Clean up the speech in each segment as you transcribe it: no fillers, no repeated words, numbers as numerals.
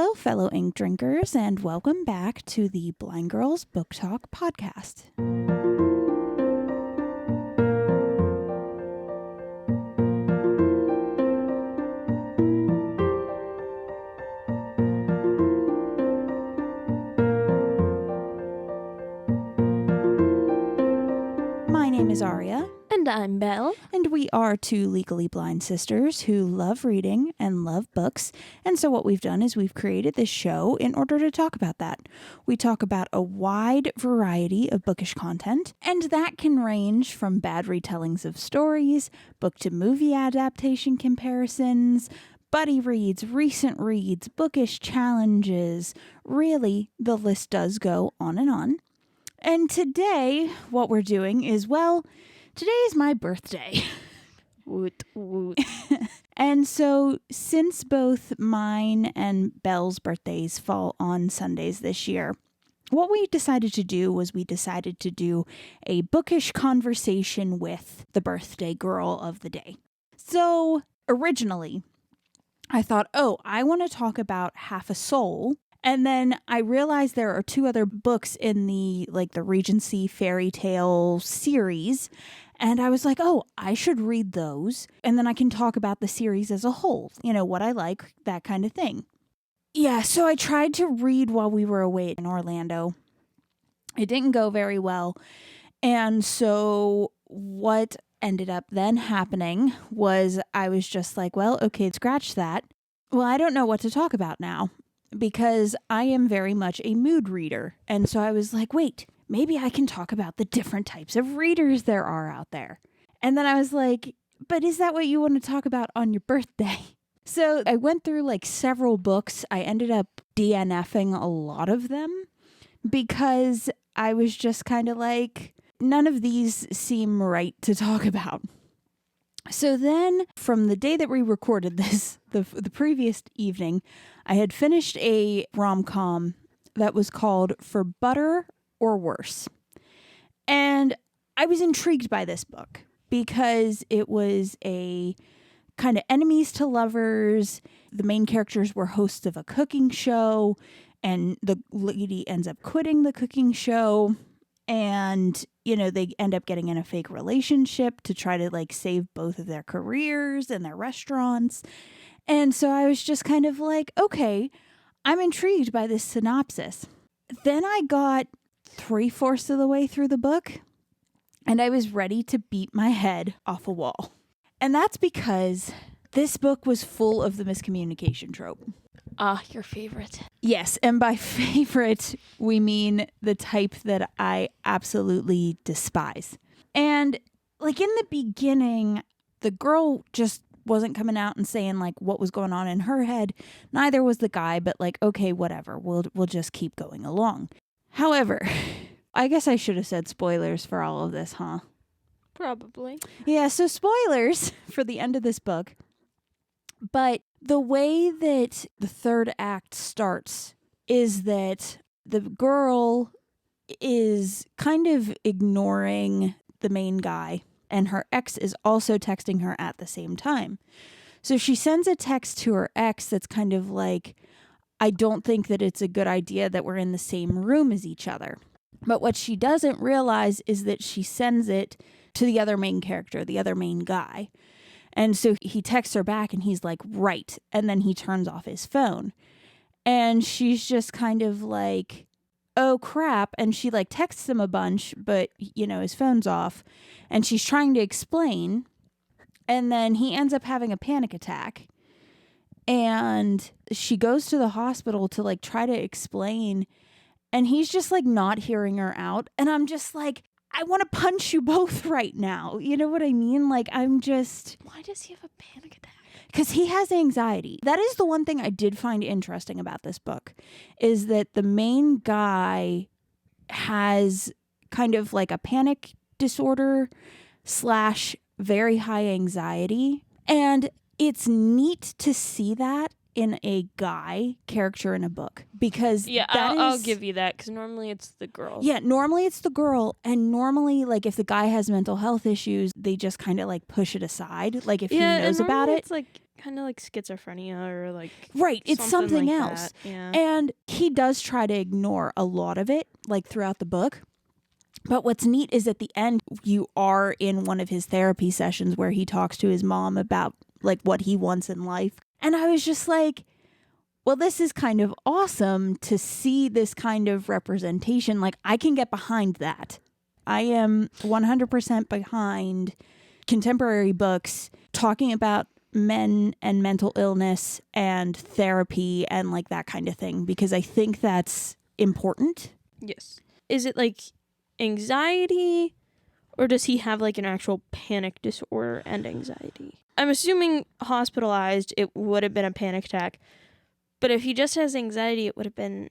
Hello, fellow ink drinkers, and welcome back to the Blind Girls Book Talk podcast. My name is Arya. And I'm Belle. And we are two legally blind sisters who love reading and love books. And so what we've done is we've created this show in order to talk about that. We talk about a wide variety of bookish content, and that can range from bad retellings of stories, book to movie adaptation comparisons, buddy reads, recent reads, bookish challenges. Really, the list does go on and on. And today, what we're doing is, today is my birthday. Woot woot. And so since both mine and Belle's birthdays fall on Sundays this year, what we decided to do was we decided to do a bookish conversation with the birthday girl of the day. So originally, I thought, I want to talk about Half a Soul. And then I realized there are two other books in the Regency fairy tale series. And I was like, I should read those. And then I can talk about the series as a whole. You know, what I like, that kind of thing. Yeah, so I tried to read while we were away in Orlando. It didn't go very well. And so what ended up then happening was I was just like, scratch that. Well, I don't know what to talk about now, because I am very much a mood reader. And so I was like, maybe I can talk about the different types of readers there are out there. And then I was like, but is that what you want to talk about on your birthday? So I went through several books. I ended up DNFing a lot of them because I was just kind of like, none of these seem right to talk about. So then from the day that we recorded this, the previous evening, I had finished a rom-com that was called For Butter or Worse. And I was intrigued by this book because it was a kind of enemies to lovers. The main characters were hosts of a cooking show, and the lady ends up quitting the cooking show. And, they end up getting in a fake relationship to try to save both of their careers and their restaurants. And so I was just kind of like, okay, I'm intrigued by this synopsis. Then I got 3/4 of the way through the book and I was ready to beat my head off a wall. And that's because this book was full of the miscommunication trope. Your favorite. Yes, and by favorite, we mean the type that I absolutely despise. And in the beginning, the girl just wasn't coming out and saying what was going on in her head. Neither was the guy, but okay, whatever. We'll just keep going along. However, I guess I should have said spoilers for all of this, huh? Probably. Yeah, so spoilers for the end of this book. But the way that the third act starts is that the girl is kind of ignoring the main guy, and her ex is also texting her at the same time. So she sends a text to her ex that's kind of like, I don't think that it's a good idea that we're in the same room as each other. But what she doesn't realize is that she sends it to the other main character, the other main guy. And so he texts her back and he's like, right. And then he turns off his phone. And she's just kind of like, oh crap. And she texts him a bunch, but his phone's off. And she's trying to explain. And then he ends up having a panic attack. And she goes to the hospital to try to explain. And he's just not hearing her out. And I'm just like, I want to punch you both right now. You know what I mean? I'm just... Why does he have a panic attack? Because he has anxiety. That is the one thing I did find interesting about this book, is that the main guy has kind of a panic disorder / very high anxiety. And it's neat to see that in a guy character in a book, because I'll give you that, because normally it's the girl. Yeah, normally it's the girl, and normally if the guy has mental health issues, they just kind of push it aside, if he knows about it. It's kind of like schizophrenia or like right, it's something like else. That. Yeah. And he does try to ignore a lot of it, like throughout the book. But what's neat is at the end, you are in one of his therapy sessions where he talks to his mom about like what he wants in life. And I was just like, well, this is kind of awesome to see this kind of representation. Like, I can get behind that. I am 100% behind contemporary books talking about men and mental illness and therapy and like that kind of thing, because I think that's important. Yes. Is it like anxiety, or does he have like an actual panic disorder and anxiety? I'm assuming hospitalized, it would have been a panic attack. But if he just has anxiety, it would have been...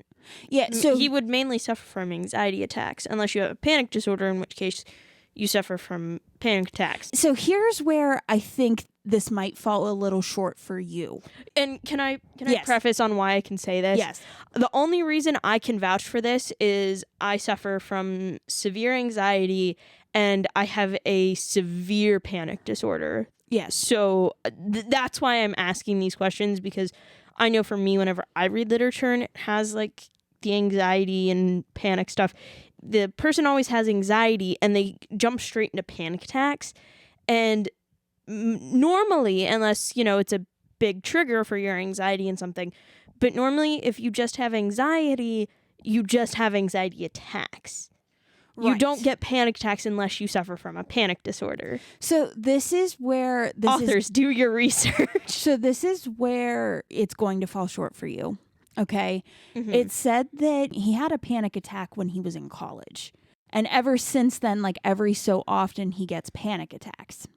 Yeah, so... He would mainly suffer from anxiety attacks, unless you have a panic disorder, in which case you suffer from panic attacks. So here's where I think this might fall a little short for you. And can I Yes. preface on why I can say this? Yes. The only reason I can vouch for this is I suffer from severe anxiety, and I have a severe panic disorder. Yes. So that's why I'm asking these questions, because I know for me, whenever I read literature and it has like the anxiety and panic stuff, the person always has anxiety and they jump straight into panic attacks. And normally, unless, it's a big trigger for your anxiety and something, but normally if you just have anxiety, you just have anxiety attacks. You don't get panic attacks unless you suffer from a panic disorder. So this is where... Authors, do your research. So this is where it's going to fall short for you, okay? Mm-hmm. It said that he had a panic attack when he was in college. And ever since then, like every so often, he gets panic attacks.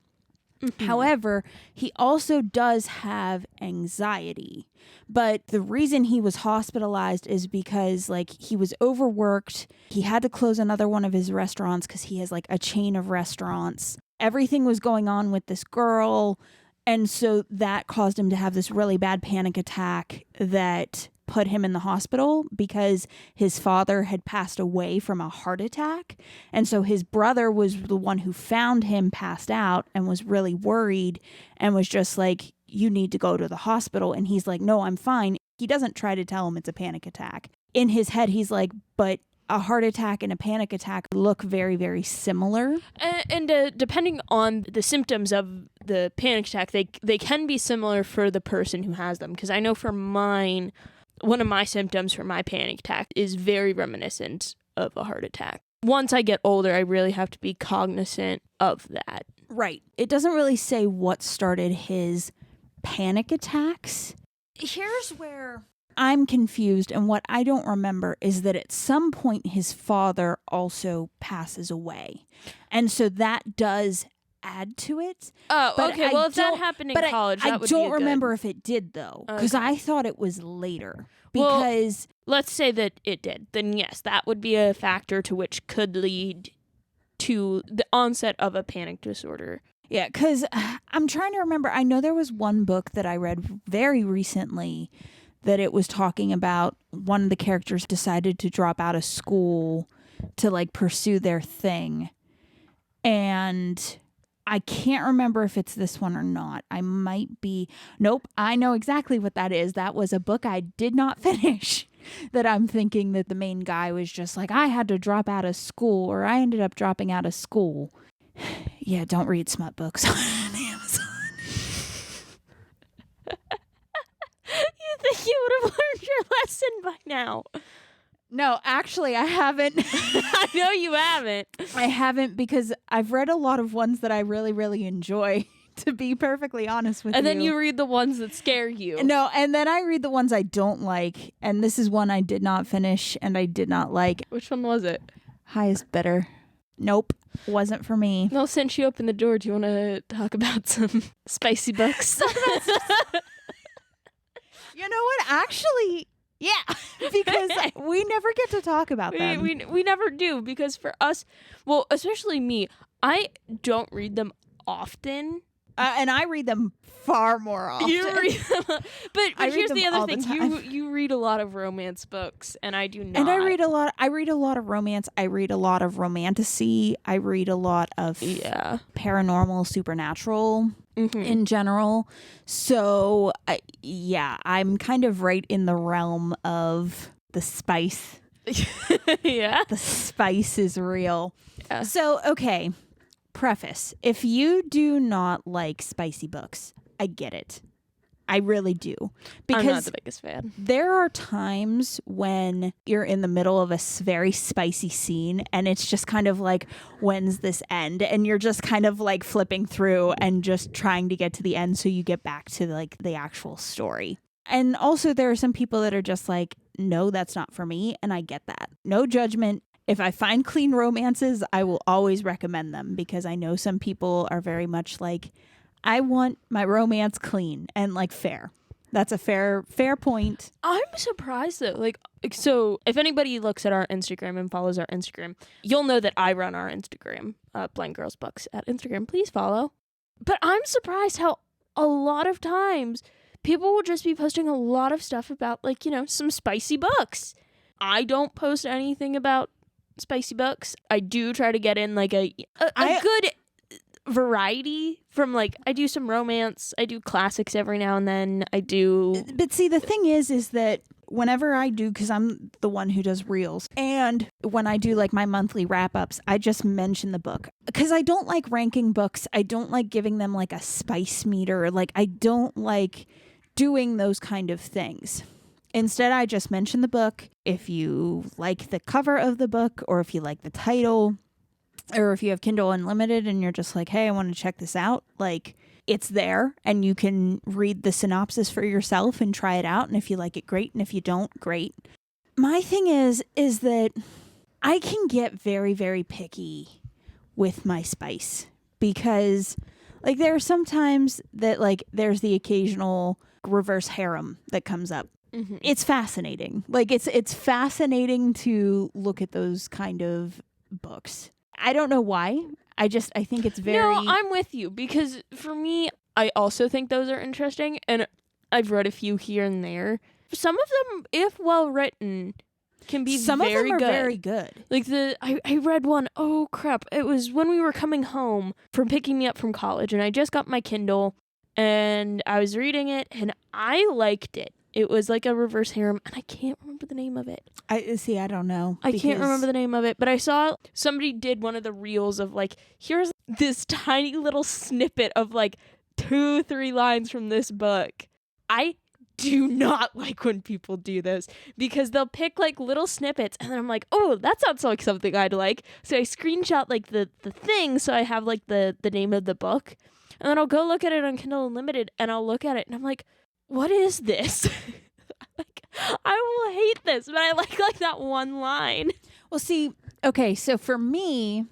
Mm-hmm. However, he also does have anxiety. But the reason he was hospitalized is because like he was overworked. He had to close another one of his restaurants because he has like a chain of restaurants. Everything was going on with this girl. And so that caused him to have this really bad panic attack that put him in the hospital because his father had passed away from a heart attack. And so his brother was the one who found him passed out and was really worried and was just like, you need to go to the hospital. And he's like, no, I'm fine. He doesn't try to tell him it's a panic attack. In his head, he's like, but a heart attack and a panic attack look very, very similar. And depending on the symptoms of the panic attack, they can be similar for the person who has them. Because I know for mine, one of my symptoms for my panic attack is very reminiscent of a heart attack. Once I get older, I really have to be cognizant of that. Right. It doesn't really say what started his panic attacks. Here's where I'm confused, and what I don't remember is that at some point his father also passes away. And so that does add to it. Oh, okay. Well, if that happened in college, that would be I don't remember if it did, though, because I thought it was later. Because let's say that it did. Then yes, that would be a factor to which could lead to the onset of a panic disorder. Yeah, because I'm trying to remember. I know there was one book that I read very recently that it was talking about one of the characters decided to drop out of school to like pursue their thing. And I can't remember if it's this one or not. I might be. Nope, I know exactly what that is. That was a book I did not finish. That I'm thinking that the main guy was just like, I had to drop out of school, or I ended up dropping out of school. Yeah, don't read smut books on Amazon. You think you would have learned your lesson by now? No, actually, I haven't. I know you haven't. I haven't, because I've read a lot of ones that I really, really enjoy, to be perfectly honest with you. And then you read the ones that scare you. No, and then I read the ones I don't like. And this is one I did not finish and I did not like. Which one was it? Highest Bidder. Nope, wasn't for me. No, since you opened the door, do you want to talk about some spicy books? You know what? Actually, yeah, because we never get to talk about them. We never do, because for us, well, especially me, I don't read them often. And I read them far more often. You read them, but here's the other thing: you read a lot of romance books, and I do not. And I read a lot. I read a lot of romance. I read a lot of romantasy. I read a lot of paranormal, supernatural in general. So I'm kind of right in the realm of the spice. Yeah, the spice is real. Yeah. So okay. Preface: if you do not like spicy books, I get it. I really do. Because I'm not the biggest fan. there are times when you're in the middle of a very spicy scene and it's just kind of like, when's this end? And you're just kind of like flipping through and just trying to get to the end so you get back to like the actual story. And also there are some people that are just like, no, that's not for me. And I get that. No judgment. If I find clean romances, I will always recommend them because I know some people are very much like, I want my romance clean and like fair. That's a fair point. I'm surprised though. Like, so if anybody looks at our Instagram and follows our Instagram, you'll know that I run our Instagram, Blind Girls Books at Instagram. Please follow. But I'm surprised how a lot of times people will just be posting a lot of stuff about like, some spicy books. I don't post anything about spicy books. I do try to get in like a good variety from like, I do some romance, I do classics every now and then, But see, the thing is that whenever I do, because I'm the one who does reels, and when I do like my monthly wrap-ups, I just mention the book because I don't like ranking books. I don't like giving them like a spice meter. Like I don't like doing those kind of things. Instead, I just mention the book. If you like the cover of the book, or if you like the title, or if you have Kindle Unlimited and you're just like, hey, I want to check this out, like it's there and you can read the synopsis for yourself and try it out. And if you like it, great. And if you don't, great. My thing is that I can get very, very picky with my spice because like there are some times that like there's the occasional reverse harem that comes up. Mm-hmm. It's fascinating. Like it's fascinating to look at those kind of books. I don't know why. I think it's very... No, I'm with you because for me, I also think those are interesting and I've read a few here and there. Some of them, if well written, can be Some very of them are good. very good. Like I read one, oh crap, it was when we were coming home from picking me up from college and I just got my Kindle and I was reading it and I liked it. It was like a reverse harem, and I can't remember the name of it. I don't know. I can't remember the name of it, but I saw somebody did one of the reels of like, here's this tiny little snippet of like 2-3 lines from this book. I do not like when people do this because they'll pick like little snippets and then I'm like, oh, that sounds like something I'd like. So I screenshot like the thing so I have like the name of the book, and then I'll go look at it on Kindle Unlimited and I'll look at it and I'm like, what is this? Like, I will hate this, but I like that one line. Well, see, okay, so for me,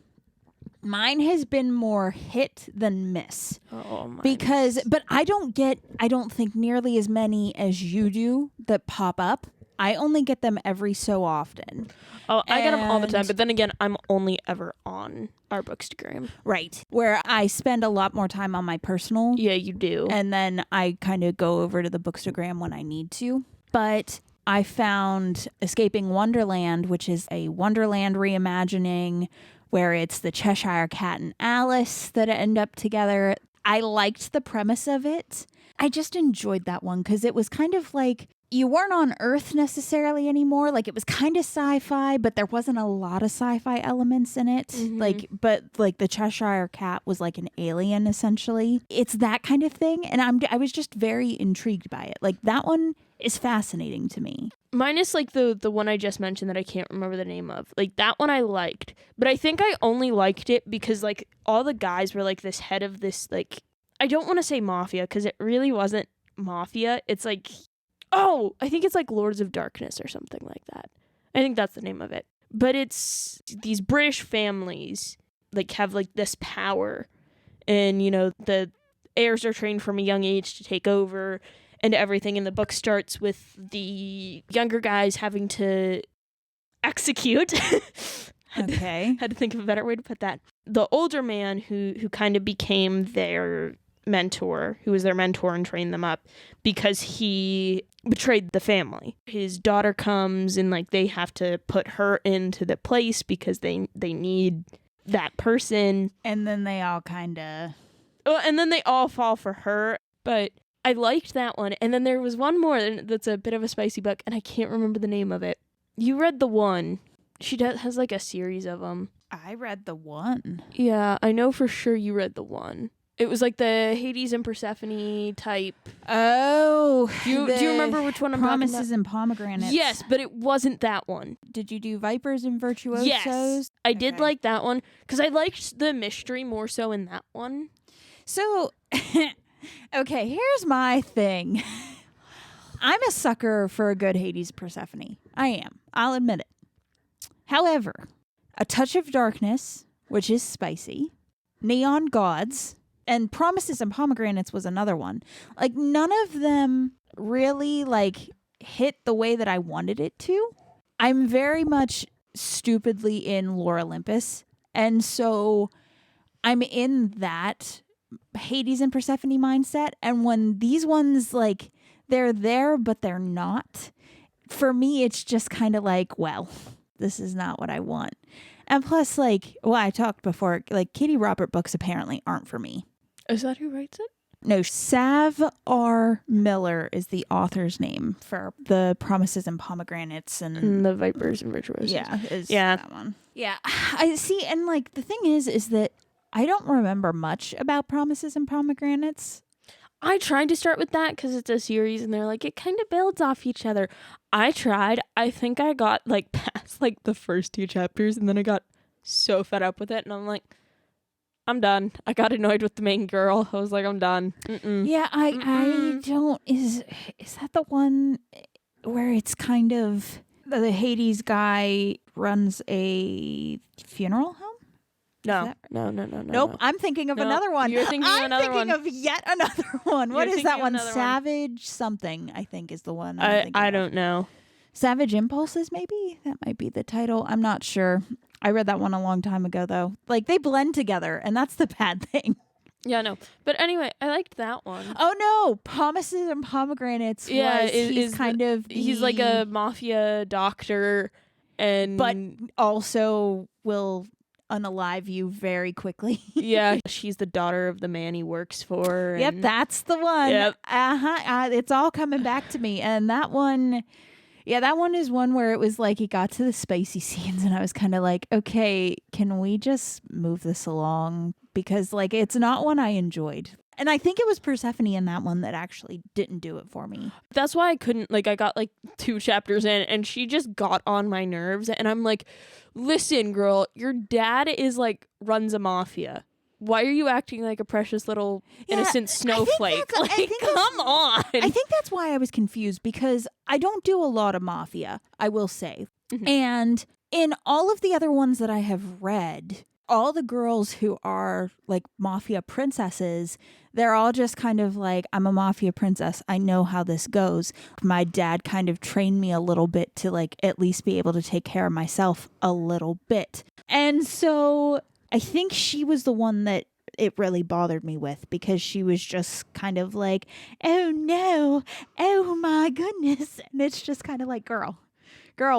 mine has been more hit than miss. Oh my! But I don't think nearly as many as you do that pop up. I only get them every so often. Oh, I get them all the time, but then again, I'm only ever on our Bookstagram. Right. Where I spend a lot more time on my personal. Yeah, you do. And then I kind of go over to the Bookstagram when I need to. But I found Escaping Wonderland, which is a Wonderland reimagining where it's the Cheshire Cat and Alice that end up together. I liked the premise of it. I just enjoyed that one because it was kind of like you weren't on Earth necessarily anymore. Like it was kind of sci-fi, but there wasn't a lot of sci-fi elements in it. Mm-hmm. But the Cheshire Cat was like an alien essentially. It's that kind of thing, and I was just very intrigued by it. Like that one is fascinating to me. Minus like the one I just mentioned that I can't remember the name of. Like that one I liked, but I think I only liked it because like all the guys were like this head of this like, I don't want to say mafia because it really wasn't mafia. It's like, oh, I think it's like Lords of Darkness or something like that. I think that's the name of it. But it's these British families like have like this power, and the heirs are trained from a young age to take over and everything. And the book starts with the younger guys having to execute. Okay. Had to think of a better way to put that. The older man who kind of became their mentor, who was their mentor and trained them up, because he betrayed the family. His daughter comes and like they have to put her into the place because they need that person. And then they all kind of... Oh, and then they all fall for her. But I liked that one. And then there was one more that's a bit of a spicy book, and I can't remember the name of it. You read the one. She has like a series of them. I read the one. Yeah, I know for sure you read the one. It was like the Hades and Persephone type. Oh. Do you remember which one I'm talking about? Promises and Pomegranates. Yes, but it wasn't that one. Did you do Vipers and Virtuosos? Yes, I did Okay. like that one because I liked the mystery more so in that one. So, okay, here's my thing. I'm a sucker for a good Hades Persephone. I am. I'll admit it. However, A Touch of Darkness, which is spicy, Neon Gods, and Promises and Pomegranates was another one. Like, none of them really, like, hit the way that I wanted it to. I'm very much stupidly in Lore Olympus, and so I'm in that Hades and Persephone mindset, and when these ones, like, they're there, but they're not, for me, it's just kind of like, well, this is not what I want. And plus, like, well, I talked before, like, Katie Robert books apparently aren't for me. Is that who writes it? No, Sav R. Miller is the author's name for the Promises and Pomegranates and The Vipers and Virtuosos. Yeah, that one. Yeah, I see, and like the thing is that I don't remember much about Promises and Pomegranates. I tried to start with that because it's a series and they're like, it kind of builds off each other. I tried. I think I got like past like the first 2 chapters and then I got so fed up with it and I'm like, I'm done. I got annoyed with the main girl. I was like, I'm done. Mm-mm. Yeah, I don't. Is that the one where it's kind of the Hades guy runs a funeral home? No. Nope. No. I'm thinking of No, another one. you're thinking of I'm another thinking one. of yet another one. What You're is that thinking of one? another one. Savage something, I think, is the one. I don't know. Savage Impulses, maybe? That might be the title. I'm not sure. I read that one a long time ago, though. Like, they blend together, and that's the bad thing. Yeah, no. But anyway, I liked that one. Oh, no. Promises and Pomegranates was, he's kind of he's like a mafia doctor and... But also will unalive you very quickly. yeah, she's the daughter of the man he works for. Yep, and- that's the one. Yep. It's all coming back to me. And that one... Yeah, that one is one where it was like it got to the spicy scenes and I was kind of like, okay, can we just move this along? Because like it's not one I enjoyed. And I think it was Persephone in that one that actually didn't do it for me. That's why I couldn't, like, I got like 2 chapters in and she just got on my nerves. And I'm like, listen, girl, your dad is like, runs a mafia. Why are you acting like a precious little innocent snowflake? Come on. I think that's why I was confused because I don't do a lot of mafia, I will say. Mhm. And in all of the other ones that I have read, all the girls who are like mafia princesses, they're all just kind of like, I'm a mafia princess. I know how this goes. My dad kind of trained me a little bit to like at least be able to take care of myself a little bit. And so I think she was the one that it really bothered me with because she was just kind of like, oh no, oh my goodness. And it's just kind of like, girl,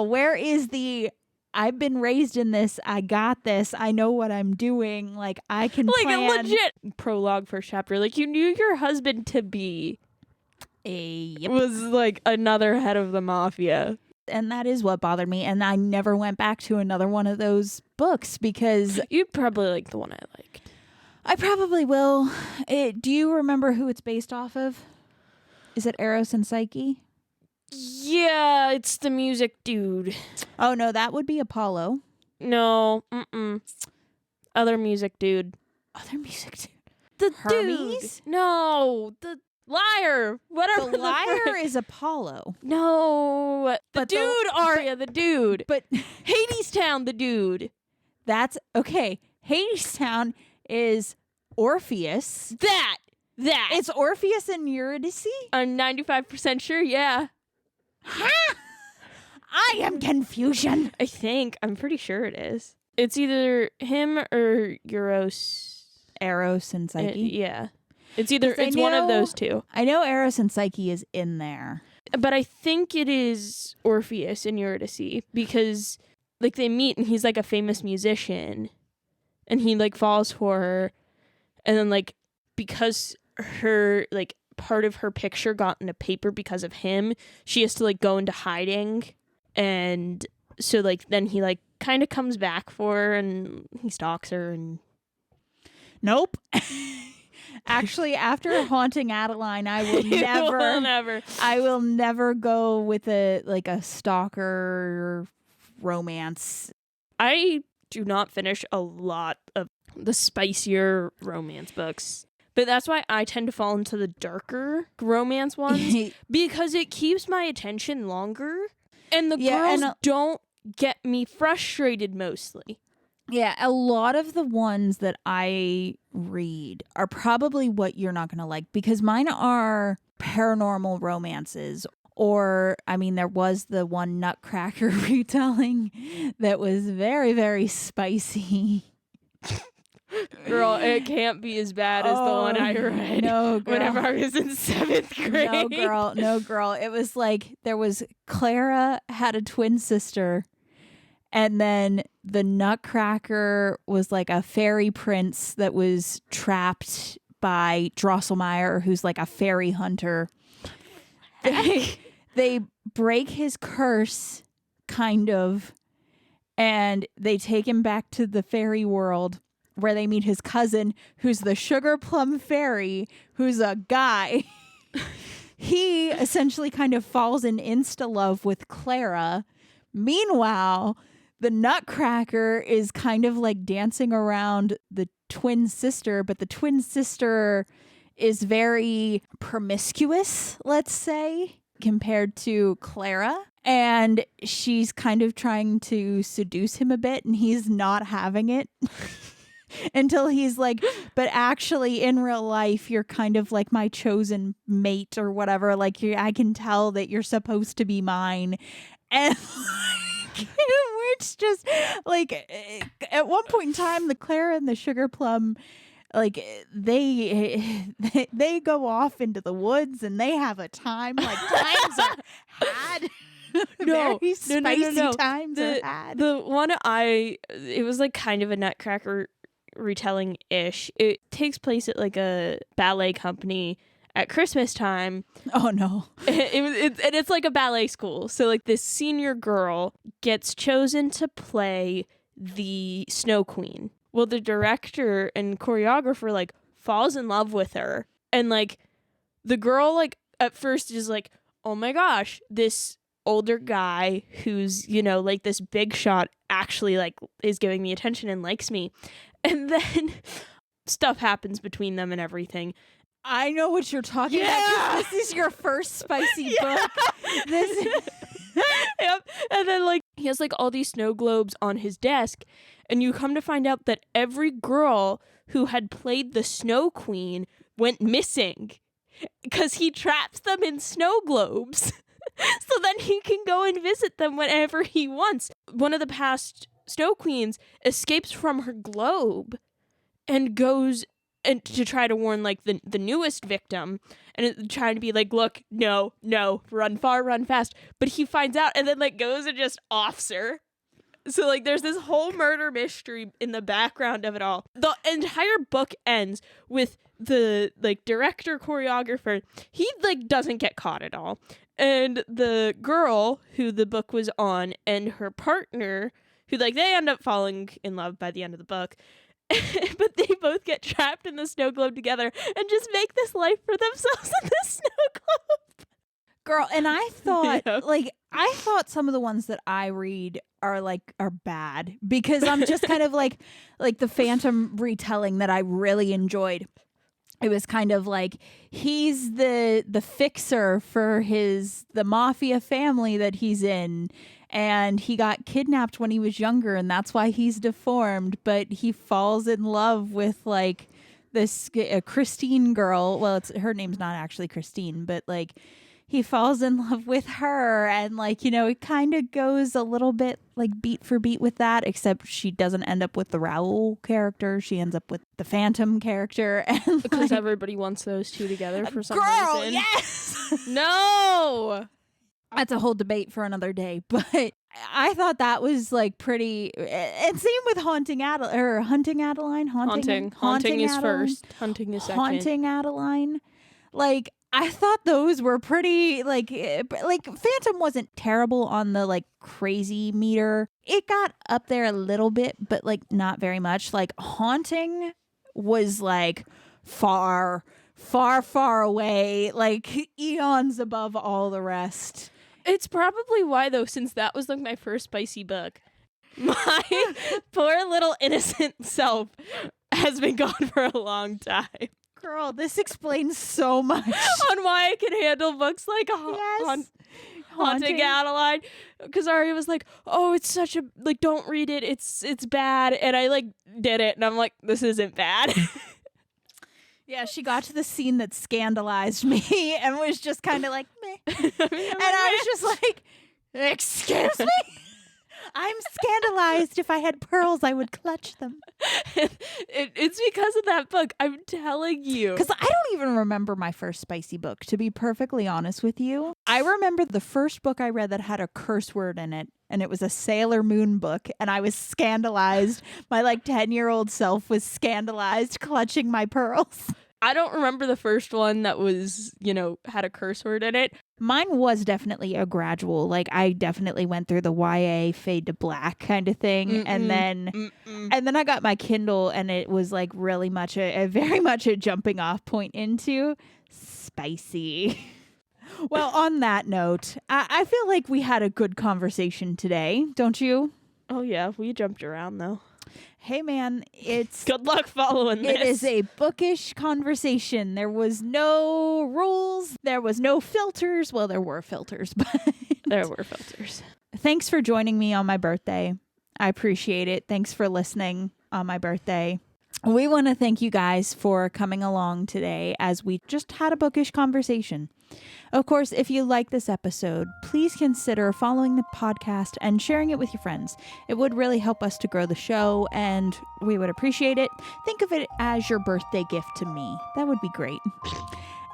where is the, I've been raised in this, I got this, I know what I'm doing, like I can like plan. a legit prologue first chapter. Like you knew your husband to be was like another head of the mafia. And that is what bothered me. And I never went back to another one of those books because You probably like the one I liked. I probably will. Do you remember who it's based off of? Is it Eros and Psyche? Yeah, it's the music dude. Oh, no, that would be Apollo. No, other music dude. Other music dude. The Hermes? dude. No, the liar. Whatever. The liar is Apollo. No, the But dude, Arya, the dude. But Hadestown, the dude. that's okay. Hadestown is Orpheus. That. It's Orpheus and Eurydice? I'm 95% sure, yeah. I am confusion. I think. I'm pretty sure it is. It's either him or Eros. Eros and Psyche. Yeah. It's either 'Cause I it's one of know- those two. I know Eros and Psyche is in there. But I think it is Orpheus in Eurydice because like they meet and he's like a famous musician and he like falls for her and then like because her like part of her picture got in a paper because of him, she has to like go into hiding and so like then he like kind of comes back for her and he stalks her and Nope. Actually, after haunting Adeline, I will never. I will never go with a stalker romance. I do not finish a lot of the spicier romance books. But that's why I tend to fall into the darker romance ones because it keeps my attention longer and the girls don't get me frustrated mostly. Yeah, a lot of the ones that I read are probably what you're not going to like because mine are paranormal romances. Or, I mean, there was the one Nutcracker retelling that was very, very spicy. Girl, it can't be as bad as the one I read whenever I was in 7th grade. No, girl. It was like there was Clara had a twin sister. And then the Nutcracker was like a fairy prince that was trapped by Drosselmeyer, who's like a fairy hunter. They break his curse, kind of, and they take him back to the fairy world where they meet his cousin, who's the sugar plum fairy, who's a guy. He essentially kind of falls in insta-love with Clara. Meanwhile, the Nutcracker is kind of like dancing around the twin sister, but the twin sister is very promiscuous, let's say, compared to Clara. And she's kind of trying to seduce him a bit, and he's not having it. Until he's like, but actually in real life, you're kind of like my chosen mate or whatever. Like, I can tell that you're supposed to be mine. And it's just like at one point in time, the Clara and the Sugar Plum, like they go off into the woods and they have a time. Like times are had. No, Very spicy times the, are had. The one it was like kind of a Nutcracker retelling ish. It takes place at like a ballet company at Christmas time. Oh no. It's like a ballet school. So like this senior girl gets chosen to play the Snow Queen. Well, the director and choreographer like falls in love with her. And like the girl like at first is like, "Oh my gosh, this older guy who's, you know, like this big shot actually like is giving me attention and likes me." And then stuff happens between them and everything. I know what you're talking about. This is your first spicy book. Yep. And then like he has like all these snow globes on his desk, and you come to find out that every girl who had played the Snow Queen went missing because he traps them in snow globes. So then he can go and visit them whenever he wants. One of the past Snow Queens escapes from her globe and goes and to try to warn like the newest victim and trying to be like, "Look, no, run far, run fast." But he finds out and then like goes and just offs her. So like there's this whole murder mystery in the background of it all. The entire book ends with the like director choreographer. He like doesn't get caught at all. And the girl who the book was on and her partner, who like they end up falling in love by the end of the book. But they both get trapped in the snow globe together and just make this life for themselves in the snow globe. Girl, and I thought some of the ones that I read are bad because I'm just kind of like the Phantom retelling that I really enjoyed. It was kind of like he's the fixer for the mafia family that he's in. And he got kidnapped when he was younger, and that's why he's deformed. But he falls in love with like this Christine girl. Well, her name's not actually Christine, but like he falls in love with her, and like, you know, it kind of goes a little bit like beat for beat with that, except she doesn't end up with the Raoul character. She ends up with the Phantom character, and Because like, everybody wants those two together for some girl, reason. yes. No. That's a whole debate for another day, but I thought that was like pretty. And same with Hunting Adeline. Haunting is Adeline. First. Hunting is second. Haunting Adeline. Like, I thought those were pretty, like Phantom wasn't terrible on the like crazy meter. It got up there a little bit, but like not very much. Like Haunting was like far away, like eons above all the rest. It's probably why, though, since that was like my first spicy book, my poor little innocent self has been gone for a long time. Girl, this explains so much on why I can handle books like Haunting Adeline. Because Arya was like, "Oh, it's such a like, don't read it. It's bad." And I like did it, and I'm like, "This isn't bad." Yeah, she got to the scene that scandalized me and was just kind of like, meh. And I was just like, excuse me? I'm scandalized. If I had pearls, I would clutch them. It's because of that book. I'm telling you. Because I don't even remember my first spicy book, to be perfectly honest with you. I remember the first book I read that had a curse word in it, and it was a Sailor Moon book, and I was scandalized. My like 10-year-old self was scandalized, clutching my pearls. I don't remember the first one that was, you know, had a curse word in it. Mine was definitely a gradual. Like, I definitely went through the YA fade to black kind of thing. And then I got my Kindle, and it was like really much very much a jumping off point into spicy. Well, on that note, I feel like we had a good conversation today, don't you? Oh, yeah. We jumped around, though. Hey, man, it's... Good luck following this. It is a bookish conversation. There was no rules. There was no filters. Well, there were filters, but... There were filters. Thanks for joining me on my birthday. I appreciate it. Thanks for listening on my birthday. We want to thank you guys for coming along today as we just had a bookish conversation. Of course, if you like this episode, please consider following the podcast and sharing it with your friends. It would really help us to grow the show, and we would appreciate it. Think of it as your birthday gift to me. That would be great.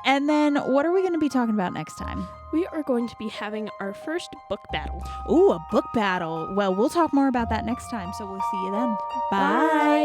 And then, what are we going to be talking about next time? We are going to be having our first book battle. Ooh, a book battle. Well, we'll talk more about that next time, so we'll see you then. Bye.